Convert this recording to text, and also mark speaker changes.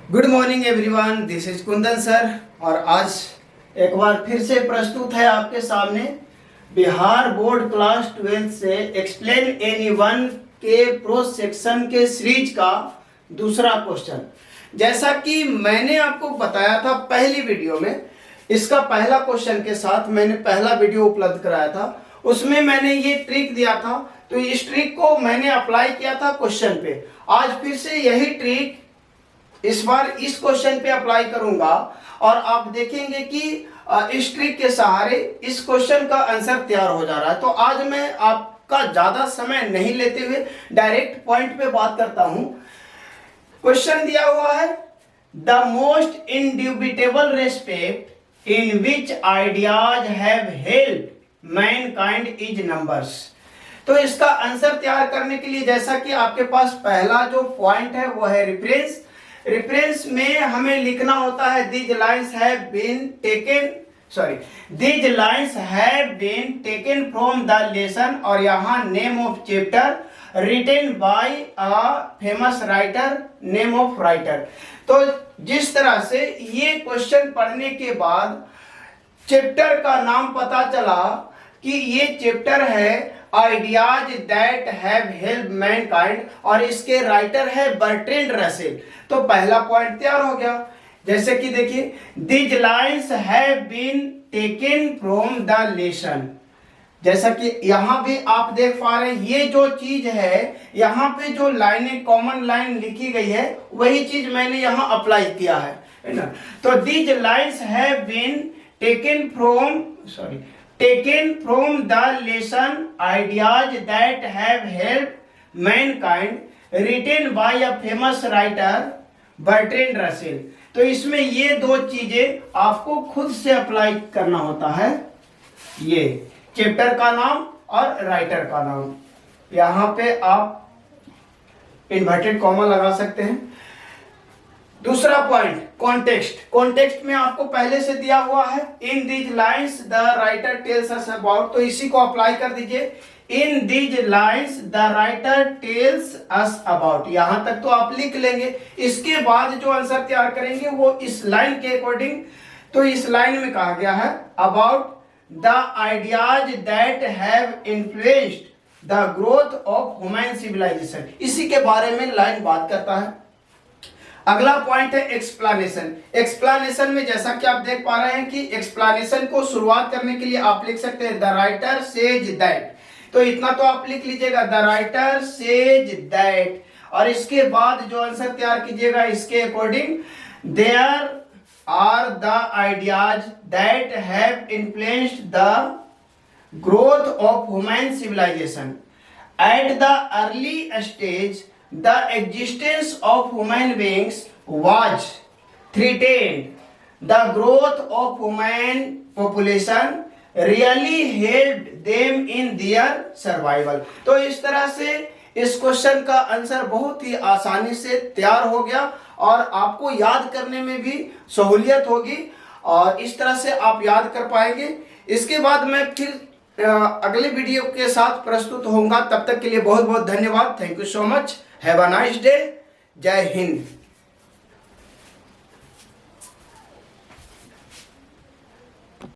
Speaker 1: Good morning everyone, this is Kundan sir. और आज एक बार फिर से प्रस्तुत है आपके सामने बिहार बोर्ड क्लास 12 से एक्सप्लेन एनी वन के प्रो सेक्शन के सीरीज का दूसरा क्वेश्चन। जैसा कि मैंने आपको बताया था पहली वीडियो में, इसका पहला क्वेश्चन के साथ मैंने पहला वीडियो उपलब्ध कराया था, उसमें मैंने ये ट्रिक दिया था। तो इस ट्रिक को मैंने अप्लाई किया था क्वेश्चन पे। आज फिर से यही ट्रिक इस बार इस क्वेश्चन पे अप्लाई करूंगा और आप देखेंगे कि इस ट्रिक के सहारे इस क्वेश्चन का आंसर तैयार हो जा रहा है। तो आज मैं आपका ज्यादा समय नहीं लेते हुए डायरेक्ट पॉइंट पे बात करता हूं। क्वेश्चन दिया हुआ है, the most indubitable respect in which ideas have help mankind is numbers. तो इसका आंसर तैयार करने के लिए जैसा कि आपके पास पहला जो पॉइंट है वो है रेफरेंस। रेफरेंस में हमें लिखना होता है these lines have been taken from the lesson, और यहाँ name of chapter written by a famous writer, name of writer. तो जिस तरह से ये क्वेश्चन पढ़ने के बाद चैप्टर का नाम पता चला कि ये चैप्टर है ideas that have help Mankind और इसके राइटर है बर्ट्रैंड रसेल, तो पहला पॉइंट तैयार हो गया। जैसे कि देखिए, these lines have been taken from the lesson, जैसा कि यहां भी आप देख पा रहे हैं ये जो चीज है, यहां पे जो लाइनें कॉमन लाइन लिखी गई है वही चीज मैंने यहां अप्लाई किया है ना। तो these lines have been taken from the lesson ideas that have helped mankind, written by a famous writer Bertrand Russell. तो इसमें ये दो चीजें आपको खुद से अप्लाई करना होता है, ये चैप्टर का नाम और राइटर का नाम। यहां पे आप इन्वर्टेड कॉमा लगा सकते हैं। दूसरा पॉइंट कॉन्टेक्स्ट। कॉन्टेक्स्ट में आपको पहले से दिया हुआ है in these lines the writer tells us about, तो इसी को अप्लाई कर दीजिए। In these lines the writer tells us about, यहां तक तो आप लिख लेंगे। इसके बाद जो आंसर तैयार करेंगे वो इस लाइन के अकॉर्डिंग। तो इस लाइन में कहा गया है about the ideas that have influenced the growth of human civilisation, इसी के बारे में लाइन बात करता है। अगला पॉइंट है एक्सप्लेनेशन। एक्सप्लेनेशन में जैसा कि आप देख पा रहे हैं कि एक्सप्लेनेशन को शुरुआत करने के लिए आप लिख सकते हैं द राइटर सेज दैट, तो इतना तो आप लिख लीजिएगा द राइटर सेज दैट, और इसके बाद जो आंसर तैयार कीजिएगा इसके according, there are the ideas that have influenced the growth of human civilisation at the early stage the existence of human beings was threatened, the growth of human population really helped them in their survival। तो इस तरह से इस question का answer बहुत ही आसानी से तैयार हो गया और आपको याद करने में भी सहूलियत होगी और इस तरह से आप याद कर पाएंगे। इसके बाद मैं फिर अगले वीडियो के साथ प्रस्तुत होऊंगा। तब तक के लिए बहुत बहुत धन्यवाद। Thank you so much. Have a nice day. जय हिंद।